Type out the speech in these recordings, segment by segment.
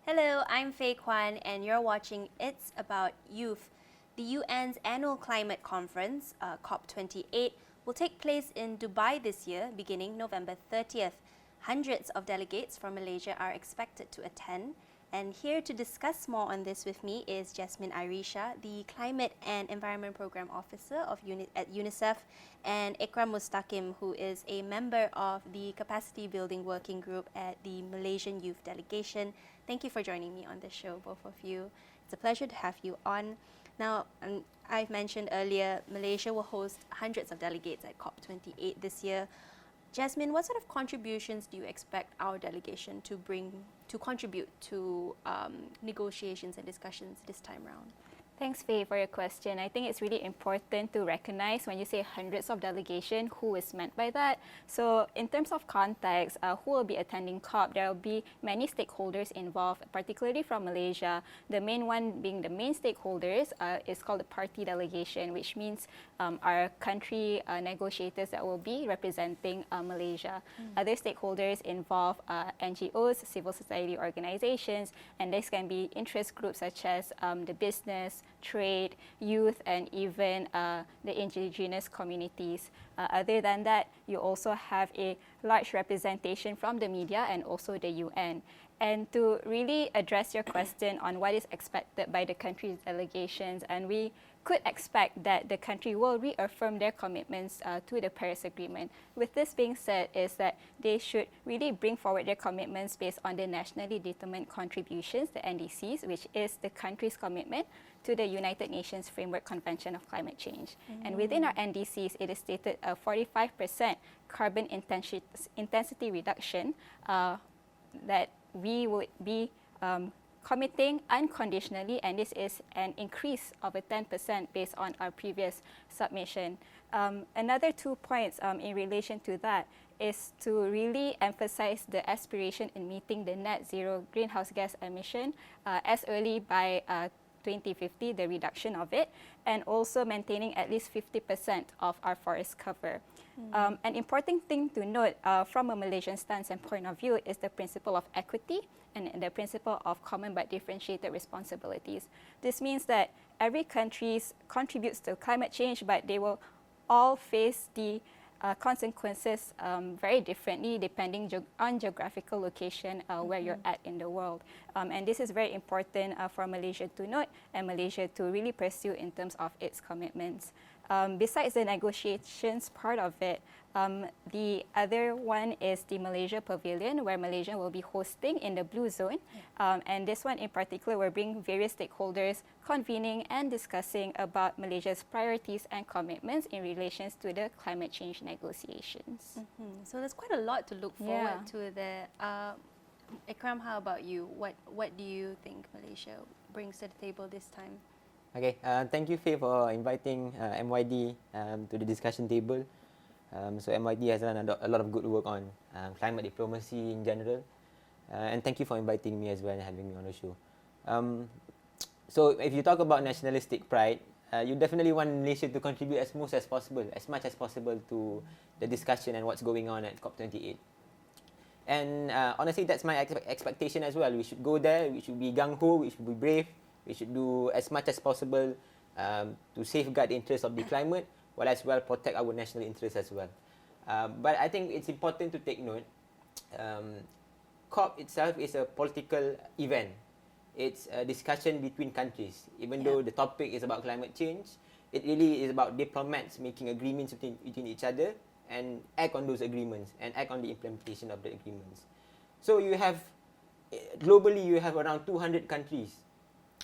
Hello, I'm Faye Kwan, and you're watching It's About Youth. The UN's annual climate conference, COP28, will take place in Dubai this year, beginning November 30th. Hundreds of delegates from Malaysia are expected to attend. And here to discuss more on this with me is Jasmin Irisha, the Climate and Environment Program Officer at UNICEF, and Eqram Mustaqeem, who is a member of the Capacity Building Working Group at the Malaysian Youth Delegation. Thank you for joining me on this show, both of you. It's a pleasure to have you on. Now, I've mentioned earlier, Malaysia will host hundreds of delegates at COP28 this year. Jasmin, what sort of contributions do you expect our delegation to contribute to negotiations and discussions this time around? Thanks, Faye, for your question. I think it's really important to recognize when you say hundreds of delegation, who is meant by that. So in terms of context, who will be attending COP, there will be many stakeholders involved, particularly from Malaysia. The main one being the main stakeholders is called the party delegation, which means our country negotiators that will be representing Malaysia. Other stakeholders involve NGOs, civil society organizations, and this can be interest groups such as the business, trade, youth, and even the indigenous communities. Other than that, you also have a large representation from the media and also the UN. And to really address your question on what is expected by the country's delegations, and we could expect that the country will reaffirm their commitments to the Paris Agreement. With this being said, is that they should really bring forward their commitments based on the nationally determined contributions, the NDCs, which is the country's commitment to the United Nations Framework Convention of Climate Change. And within our NDCs, it is stated a 45% carbon intensity reduction that we would be committing unconditionally, and this is an increase of a 10% based on our previous submission. Another 2 points in relation to that is to really emphasize the aspiration in meeting the net zero greenhouse gas emission as early by 2050, the reduction of it, and also maintaining at least 50% of our forest cover. An important thing to note from a Malaysian stance and point of view is the principle of equity and the principle of common but differentiated responsibilities. This means that every country contributes to climate change, but they will all face the consequences very differently depending on geographical location where you're at in the world. And this is very important for Malaysia to note and Malaysia to really pursue in terms of its commitments. Besides the negotiations part of it, the other one is the Malaysia Pavilion, where Malaysia will be hosting in the Blue Zone. And this one in particular will bring various stakeholders convening and discussing about Malaysia's priorities and commitments in relation to the climate change negotiations. So there's quite a lot to look forward to there. Eqram, how about you? What do you think Malaysia brings to the table this time? Okay, thank you, Faye, for inviting MYD to the discussion table. So MYD has done a lot of good work on climate diplomacy in general. And thank you for inviting me as well and having me on the show. So if you talk about nationalistic pride, you definitely want Malaysia to contribute as much as possible to the discussion and what's going on at COP28. And honestly, that's my expectation as well. We should go there, we should be gung-ho, we should be brave, we should do as much as possible to safeguard the interests of the climate, while as well protect our national interests as well. But I think it's important to take note, COP itself is a political event. It's a discussion between countries. Even though the topic is about climate change, it really is about diplomats making agreements between each other and act on those agreements and act on the implementation of the agreements. So you have, globally you have around 200 countries.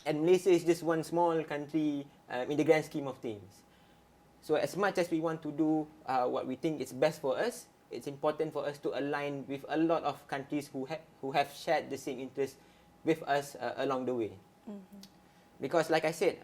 And Malaysia is just one small country in the grand scheme of things. So as much as we want to do what we think is best for us, it's important for us to align with a lot of countries who have shared the same interests with us along the way. Because like I said,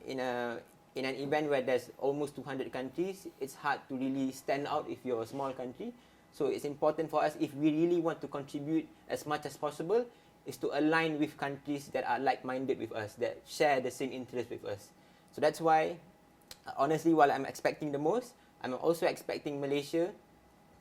in an event where there's almost 200 countries, it's hard to really stand out if you're a small country. So it's important for us, if we really want to contribute as much as possible, is to align with countries that are like-minded with us, that share the same interests with us. So that's why, honestly, while I'm expecting the most, I'm also expecting Malaysia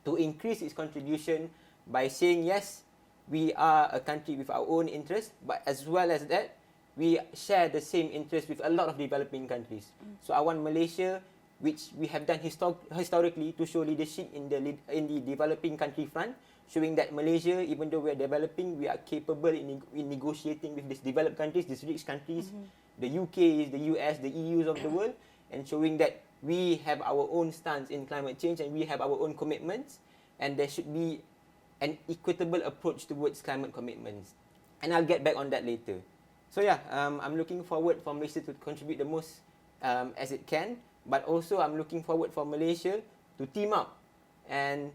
to increase its contribution by saying yes we are a country with our own interests, but as well as that, we share the same interest with a lot of developing countries. So I want Malaysia, which we have done historically, to show leadership in the developing country front, showing that Malaysia, even though we are developing, we are capable in negotiating with these developed countries, these rich countries, the UK, the US, the EUs of the world, and showing that we have our own stance in climate change and we have our own commitments, and there should be an equitable approach towards climate commitments. And I'll get back on that later. So yeah, I'm looking forward for Malaysia to contribute the most as it can, but also I'm looking forward for Malaysia to team up and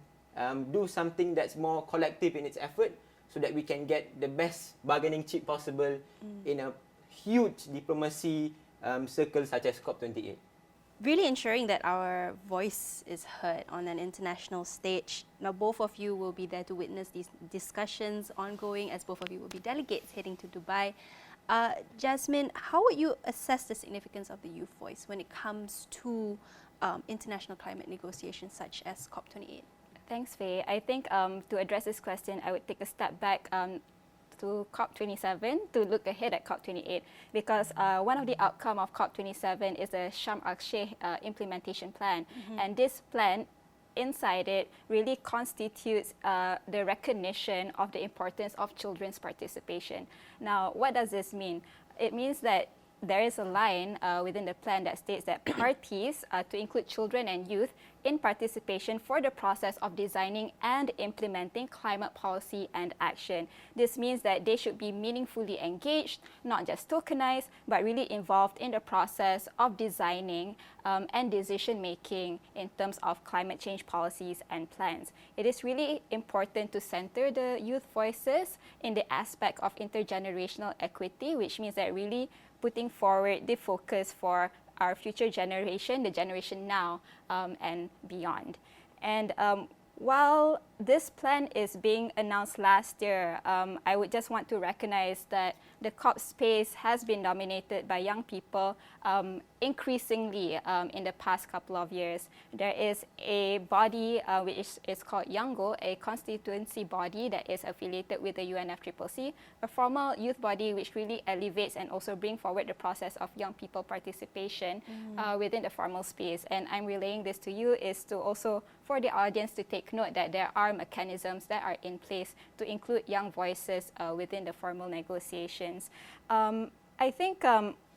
do something that's more collective in its effort, so that we can get the best bargaining chip possible in a huge diplomacy circle such as COP28. Really ensuring that our voice is heard on an international stage. Now, both of you will be there to witness these discussions ongoing, as both of you will be delegates heading to Dubai. Jasmin, how would you assess the significance of the youth voice when it comes to international climate negotiations such as COP28? Thanks, Faye. I think to address this question, I would take a step back to COP27 to look ahead at COP28, because one of the outcome of COP27 is the Sharm el-Sheikh implementation plan. And this plan, inside it, really constitutes the recognition of the importance of children's participation. Now, what does this mean? It means that there is a line within the plan that states that parties, to include children and youth, in participation for the process of designing and implementing climate policy and action. This means that they should be meaningfully engaged, not just tokenized, but really involved in the process of designing and decision making in terms of climate change policies and plans. It is really important to center the youth voices in the aspect of intergenerational equity, which means that really putting forward the focus for our future generation, the generation now and beyond. And while this plan is being announced last year, I would just want to recognize that the COP space has been dominated by young people increasingly in the past couple of years. There is a body which is called YOUNGO, a constituency body that is affiliated with the UNFCCC, a formal youth body which really elevates and also brings forward the process of young people participation within the formal space. And I'm relaying this to you is to also for the audience to take note that there are mechanisms that are in place to include young voices within the formal negotiations. I think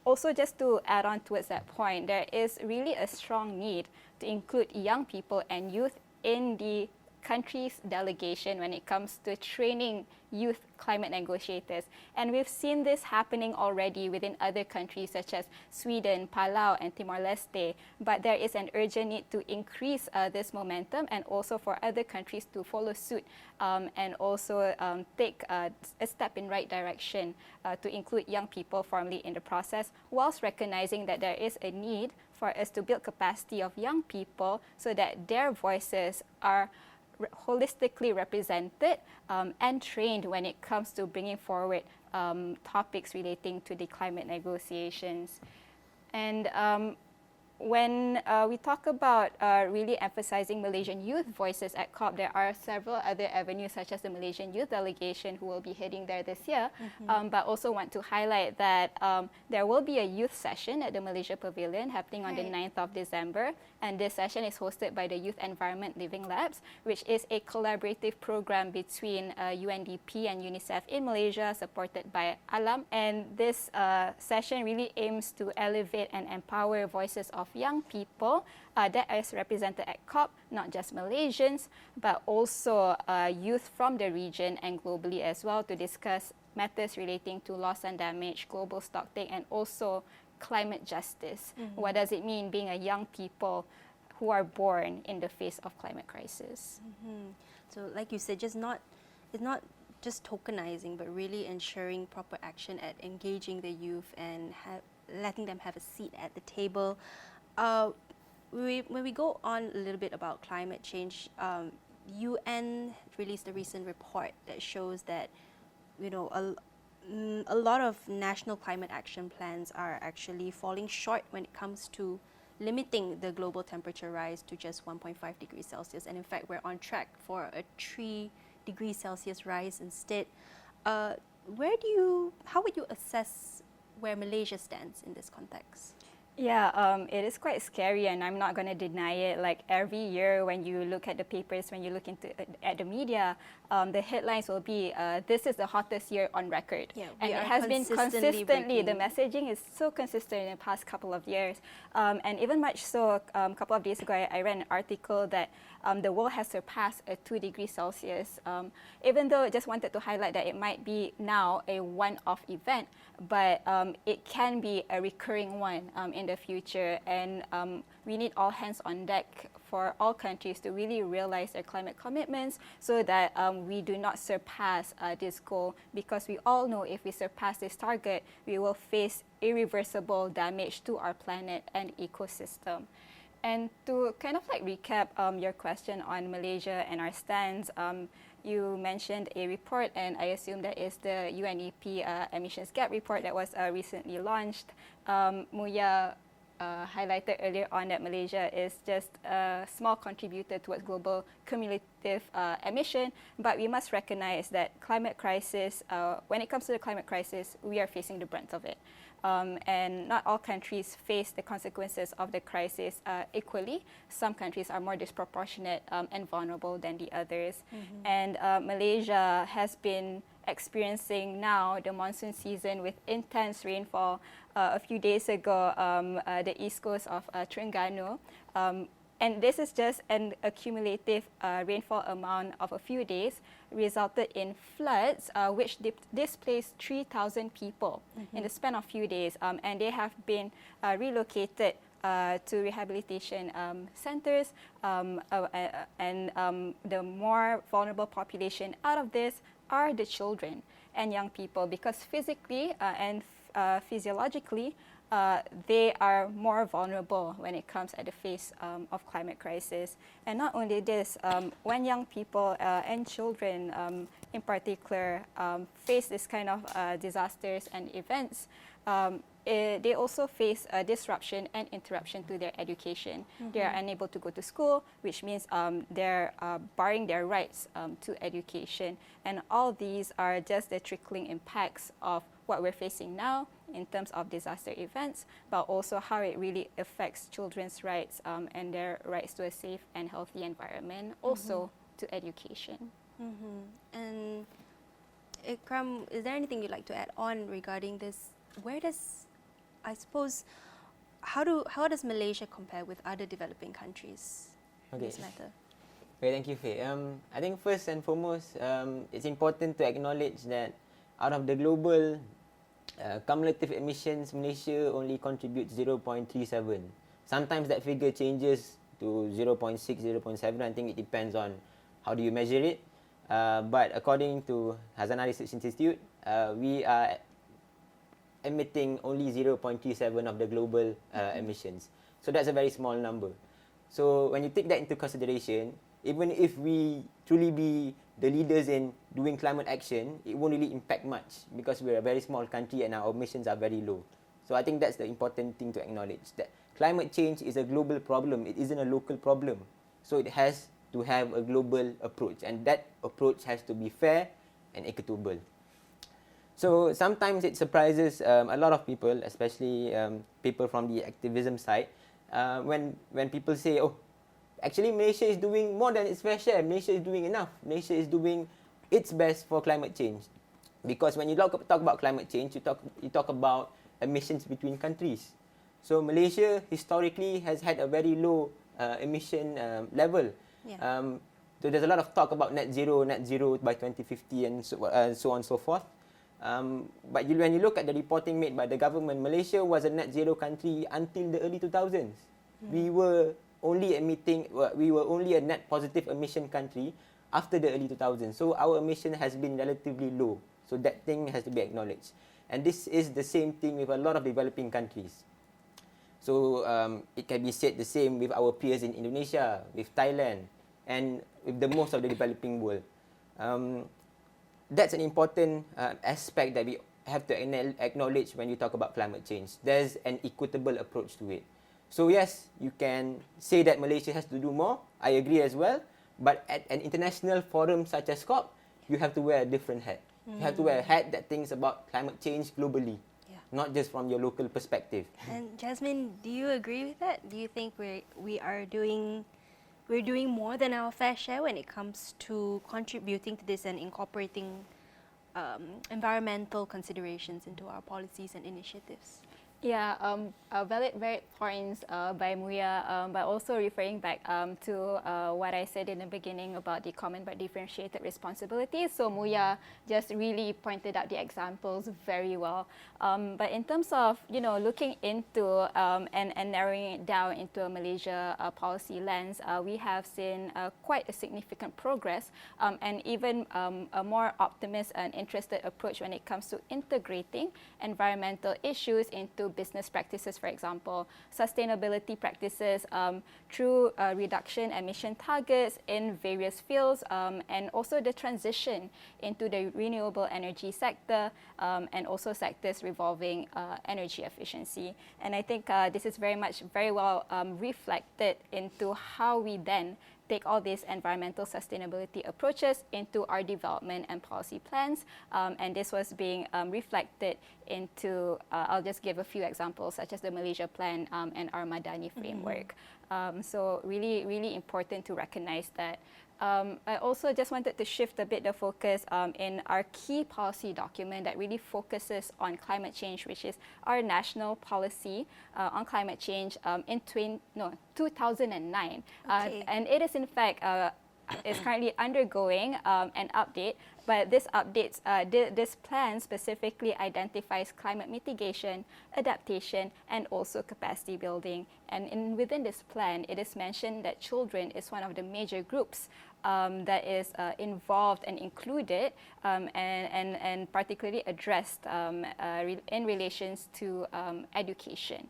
also just to add on towards that point, there is really a strong need to include young people and youth in the country's delegation when it comes to training youth climate negotiators. And we've seen this happening already within other countries such as Sweden, Palau, and Timor-Leste. But there is an urgent need to increase this momentum and also for other countries to follow suit and also take a step in right direction to include young people formally in the process, whilst recognizing that there is a need for us to build capacity of young people so that their voices are holistically represented and trained when it comes to bringing forward topics relating to the climate negotiations. And when we talk about really emphasizing Malaysian youth voices at COP, there are several other avenues such as the Malaysian Youth Delegation who will be heading there this year, but also want to highlight that there will be a youth session at the Malaysia Pavilion happening on the 9th of December, and this session is hosted by the Youth Environment Living Labs, which is a collaborative program between UNDP and UNICEF in Malaysia, supported by ALAM, and this session really aims to elevate and empower voices of young people that is represented at COP, not just Malaysians, but also youth from the region and globally as well, to discuss matters relating to loss and damage, global stocktake, and also climate justice. What does it mean being a young people who are born in the face of climate crisis? So like you said, it's not just tokenizing, but really ensuring proper action at engaging the youth and letting them have a seat at the table. When we go on a little bit about climate change, UN released a recent report that shows that, you know, a lot of national climate action plans are actually falling short when it comes to limiting the global temperature rise to just 1.5 degrees Celsius. And in fact, we're on track for a 3 degrees Celsius rise instead. How would you assess where Malaysia stands in this context? Yeah, it is quite scary, and I'm not going to deny it. Like every year, when you look at the papers, when you look at the media, the headlines will be, "This is the hottest year on record," Yeah, and it has been consistently. The messaging is so consistent in the past couple of years, and even much so. A couple of days ago, I read an article that the world has surpassed a 2 degrees Celsius. Even though I just wanted to highlight that it might be now a one-off event, but it can be a recurring one in the future, and we need all hands on deck for all countries to really realize their climate commitments so that we do not surpass this goal, because we all know if we surpass this target, we will face irreversible damage to our planet and ecosystem. And to kind of like recap your question on Malaysia and our stance, you mentioned a report, and I assume that is the UNEP emissions gap report that was recently launched. Muya highlighted earlier on that Malaysia is just a small contributor towards global cumulative emission, but we must recognize that climate crisis, when it comes to the climate crisis, we are facing the brunt of it. And not all countries face the consequences of the crisis equally. Some countries are more disproportionate and vulnerable than the others. Mm-hmm. And Malaysia has been experiencing now the monsoon season with intense rainfall. A few days ago, the east coast of Terengganu, and this is just an accumulative rainfall amount of a few days, resulted in floods, which displaced 3,000 people in the span of few days, and they have been relocated to rehabilitation centers, and the more vulnerable population out of this are the children and young people, because physically and physiologically, they are more vulnerable when it comes at the face of climate crisis. And not only this, when young people and children in particular face this kind of disasters and events, they also face disruption and interruption to their education. Mm-hmm. They are unable to go to school, which means they're barring their rights to education. And all these are just the trickling impacts of what we're facing now in terms of disaster events, but also how it really affects children's rights and their rights to a safe and healthy environment, also to education. Mm-hmm. And Eqram, is there anything you'd like to add on regarding this? Where does, I suppose, how does Malaysia compare with other developing countries in this matter? Okay, thank you, Faye. I think first and foremost, it's important to acknowledge that out of the global cumulative emissions, Malaysia only contributes 0.37. Sometimes that figure changes to 0.6, 0.7. I think it depends on how do you measure it. But according to Hazana Research Institute, we are emitting only 0.37 of the global emissions. So that's a very small number. So when you take that into consideration, even if we truly be the leaders in doing climate action, it won't really impact much because we're a very small country and our emissions are very low. So I think that's the important thing to acknowledge, that climate change is a global problem. It isn't a local problem. So it has to have a global approach, and that approach has to be fair and equitable. So sometimes it surprises a lot of people, especially people from the activism side, when people say, oh, actually Malaysia is doing more than its fair share. Malaysia is doing enough. Malaysia is doing its best for climate change. Because when you talk about climate change, you talk about emissions between countries. So Malaysia historically has had a very low emission level. Yeah. So there's a lot of talk about net zero by 2050 and so on and so forth. But when you look at the reporting made by the government, Malaysia was a net zero country until the early 2000s. We were only a net positive emission country after the early 2000s. So our emission has been relatively low. So that thing has to be acknowledged. And this is the same thing with a lot of developing countries. So it can be said the same with our peers in Indonesia, with Thailand, and with the most of the developing world. That's an important aspect that we have to acknowledge when you talk about climate change. There's an equitable approach to it. So yes, you can say that Malaysia has to do more. I agree as well. But at an international forum such as COP, you have to wear a different hat. You have to wear a hat that thinks about climate change globally, not just from your local perspective. And Jasmine, do you agree with that? Do you think we're doing more than our fair share when it comes to contributing to this and incorporating environmental considerations into our policies and initiatives? Yeah, valid points by Muya, but also referring back to what I said in the beginning about the common but differentiated responsibilities. So Muya just really pointed out the examples very well. But in terms of, looking into and narrowing it down into a Malaysia policy lens, we have seen quite a significant progress and even a more optimist and interested approach when it comes to integrating environmental issues into business practices, for example, sustainability practices through reduction emission targets in various fields, and also the transition into the renewable energy sector and also sectors revolving energy efficiency. And I think this is very well reflected into how we then take all these environmental sustainability approaches into our development and policy plans. And this was being reflected into, I'll just give a few examples, such as the Malaysia Plan and our Madani framework. So really important to recognize that. I also just wanted to shift a bit the focus in our key policy document that really focuses on climate change, which is our national policy on climate change in 2009. Okay. And it is in fact is currently undergoing an update, but this plan specifically identifies climate mitigation, adaptation, and also capacity building. And within this plan, it is mentioned that children is one of the major groups that is involved and included and particularly addressed in relations to education.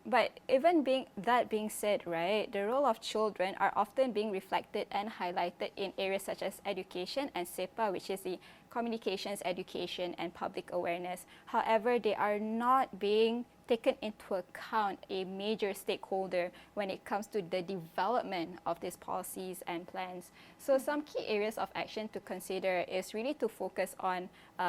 But even being said, right, the role of children are often being reflected and highlighted in areas such as education and SEPA, which is the communications, education, and public awareness. However, they are not being taken into account a major stakeholder when it comes to the development of these policies and plans. So some key areas of action to consider is really to focus on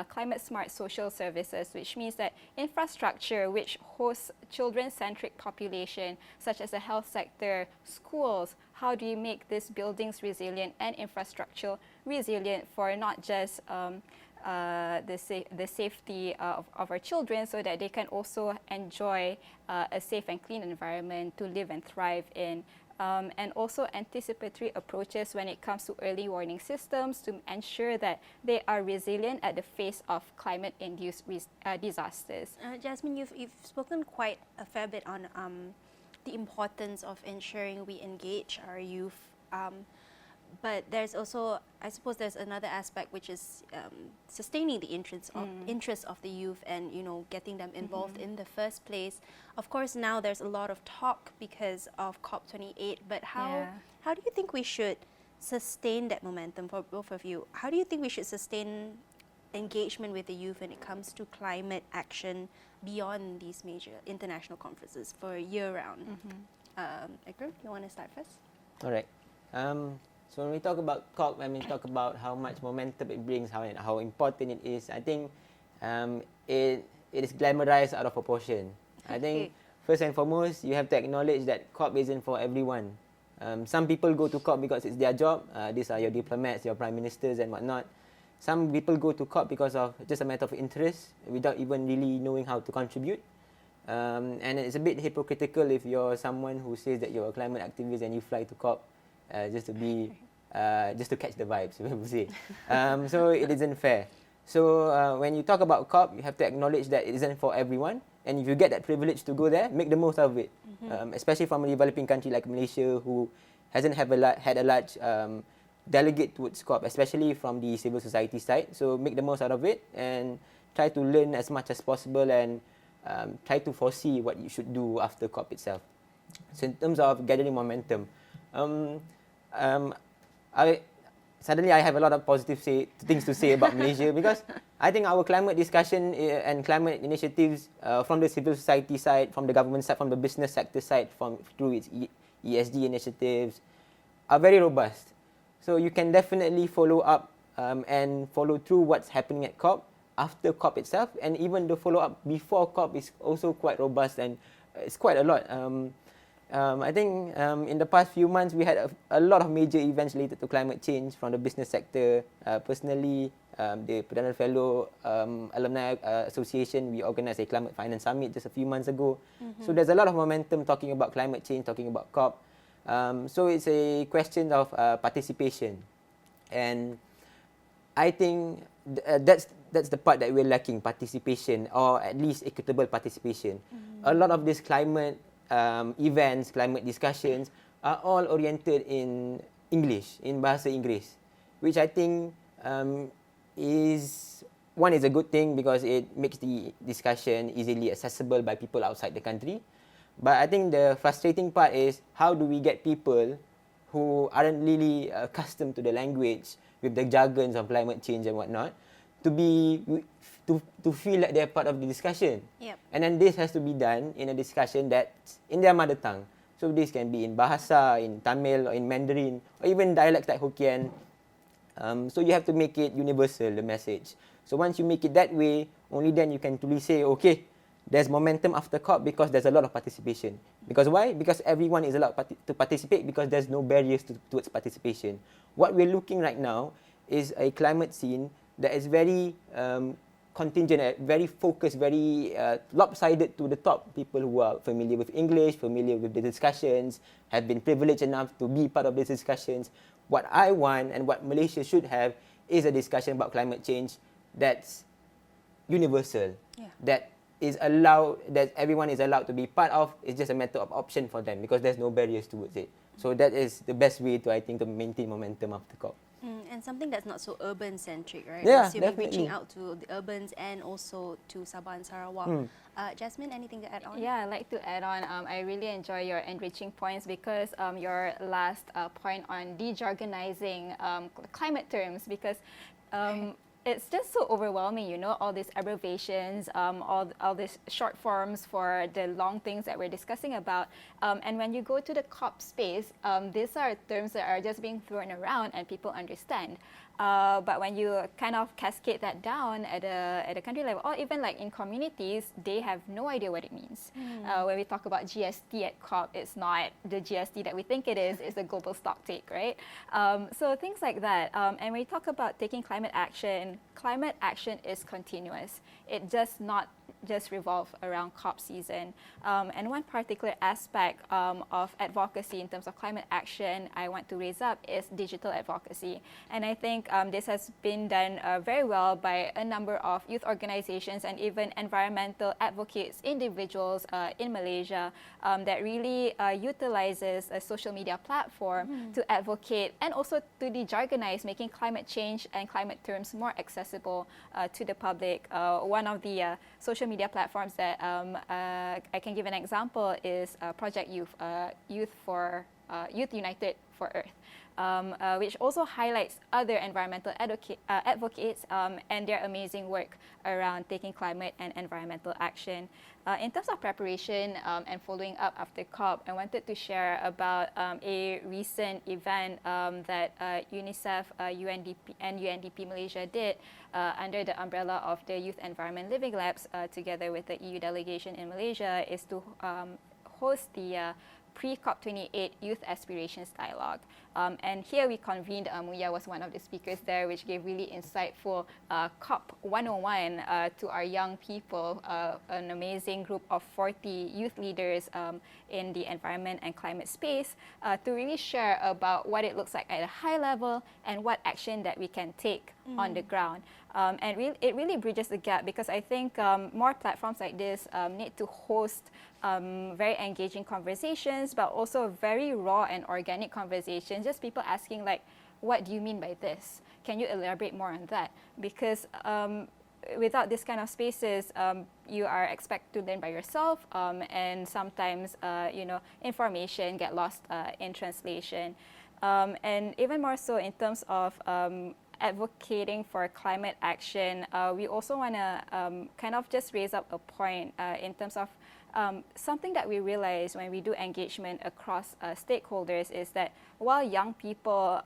climate smart social services, which means that infrastructure which hosts children-centric population, such as the health sector, schools, how do you make these buildings resilient and infrastructure resilient for not just the safety of our children, so that they can also enjoy a safe and clean environment to live and thrive in. And also anticipatory approaches when it comes to early warning systems to ensure that they are resilient at the face of climate-induced disasters. Jasmine, you've spoken quite a fair bit on the importance of ensuring we engage our youth. But there's also, I suppose, there's another aspect which is sustaining the interests of the youth and getting them involved in the first place. Of course, now there's a lot of talk because of COP28. But how do you think we should sustain that momentum for both of you? How do you think we should sustain engagement with the youth when it comes to climate action beyond these major international conferences for year-round? Eqram, you want to start first? All right. So when we talk about COP, when we talk about how much momentum it brings, how important it is, I think it is glamorized out of proportion. I think first and foremost, you have to acknowledge that COP isn't for everyone. Some people go to COP because it's their job. These are your diplomats, your prime ministers and whatnot. Some people go to COP because of just a matter of interest without even really knowing how to contribute. And it's a bit hypocritical if you're someone who says that you're a climate activist and you fly to COP just to catch the vibes, people say. So it isn't fair. So when you talk about COP, you have to acknowledge that it isn't for everyone. And if you get that privilege to go there, make the most of it. Especially from a developing country like Malaysia, who hasn't had a large delegate towards COP, especially from the civil society side. So make the most out of it and try to learn as much as possible and try to foresee what you should do after COP itself. So in terms of gathering momentum, I have a lot of positive things to say about Malaysia, because I think our climate discussion and climate initiatives from the civil society side, from the government side, from the business sector side, through its ESG initiatives, are very robust. So you can definitely follow up and follow through what's happening at COP, after COP itself, and even the follow-up before COP is also quite robust, and it's quite a lot. I think in the past few months, we had a lot of major events related to climate change from the business sector. Personally, the Perdana Fellow Alumni Association, we organised a Climate Finance Summit just a few months ago. So there's a lot of momentum talking about climate change, talking about COP. So it's a question of participation. And I think that's the part that we're lacking, participation, or at least equitable participation. A lot of these climate events, climate discussions are all oriented in English, in bahasa Inggeris, which I think is a good thing because it makes the discussion easily accessible by people outside the country. But I think the frustrating part is how do we get people who aren't really accustomed to the language with the jargons of climate change and whatnot to feel like they're part of the discussion. Yep. And then this has to be done in a discussion that's in their mother tongue. So this can be in Bahasa, in Tamil, or in Mandarin, or even dialects like Hokkien. So you have to make it universal, the message. So once you make it that way, only then you can truly say, okay, there's momentum after COP because there's a lot of participation. Because why? Because everyone is allowed to participate because there's no barriers towards participation. What we're looking right now is a climate scene that is very contingent, very focused, very lopsided to the top people who are familiar with English, familiar with the discussions, have been privileged enough to be part of these discussions. What I want and what Malaysia should have is a discussion about climate change that's universal, that everyone is allowed to be part of. It's just a matter of option for them because there's no barriers towards it. So that is the best way to, I think, to maintain momentum after COP. And something that's not so urban-centric, right? Yeah, Assuming definitely. reaching out to the urbans and also to Sabah and Sarawak. Jasmine, anything to add on? Yeah, I'd like to add on. I really enjoy your enriching points because your last point on de-jargonizing climate terms, because it's just so overwhelming, you know, all these abbreviations, all these short forms for the long things that we're discussing about. And when you go to the COP space, these are terms that are just being thrown around and people understand. But when you kind of cascade that down at a country level, or even like in communities, they have no idea what it means. When we talk about GST at COP, it's not the GST that we think it is, it's the global stock take, right? So things like that. And when we talk about taking climate action is continuous. It does not just revolve around COP season. And one particular aspect of advocacy in terms of climate action I want to raise up is digital advocacy. And I think this has been done very well by a number of youth organizations and even environmental advocates, individuals in Malaysia that really utilizes a social media platform to advocate and also to de-jargonize, making climate change and climate terms more accessible to the public. One of the social media platforms that I can give an example is Project Youth, Youth United for Earth, which also highlights other environmental advocates and their amazing work around taking climate and environmental action. In terms of preparation and following up after COP, I wanted to share about a recent event that UNICEF, UNDP, and UNDP Malaysia did under the umbrella of the Youth Environment Living Labs together with the EU delegation in Malaysia, is to host the pre-COP28 Youth Aspirations Dialogue. And here we convened, Muya was one of the speakers there, which gave really insightful COP 101 to our young people, an amazing group of 40 youth leaders in the environment and climate space to really share about what it looks like at a high level and what action that we can take on the ground. And it really bridges the gap because I think more platforms like this need to host very engaging conversations, but also very raw and organic conversations. Just people asking like, what do you mean by this? Can you elaborate more on that? Because without this kind of spaces, you are expected to learn by yourself, and sometimes information get lost in translation. And even more so in terms of advocating for climate action, we also want to kind of just raise up a point in terms of something that we realize when we do engagement across stakeholders is that while young people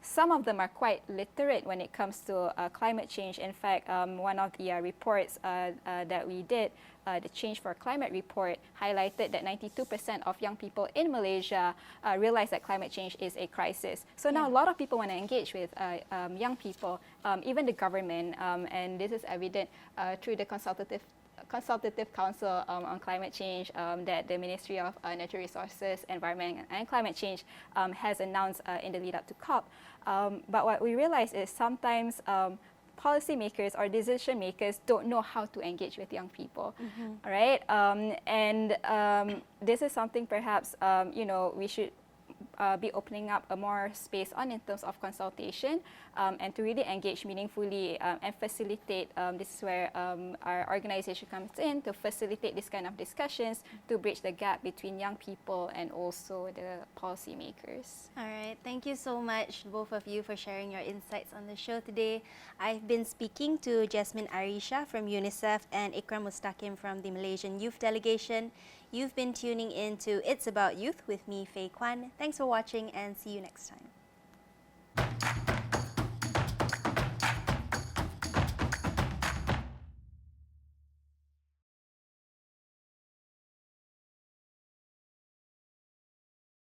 some of them are quite literate when it comes to climate change. In fact, one of the reports that we did, the Change for Climate report, highlighted that 92% of young people in Malaysia realize that climate change is a crisis. So now a lot of people want to engage with young people, even the government, and this is evident through the Consultative Council on Climate Change that the Ministry of Natural Resources, Environment and Climate Change has announced in the lead up to COP. But what we realize is sometimes policymakers or decision makers don't know how to engage with young people, all right? This is something perhaps we should be opening up a more space on in terms of consultation and to really engage meaningfully and facilitate. This is where our organization comes in to facilitate this kind of discussions to bridge the gap between young people and also the policymakers. All right, thank you so much, both of you, for sharing your insights on the show today. I've been speaking to Jasmin Irisha from UNICEF and Eqram Mustaqeem from the Malaysian Youth Delegation. You've been tuning in to It's About Youth with me, Faye Kwan. Thanks for watching and see you next time.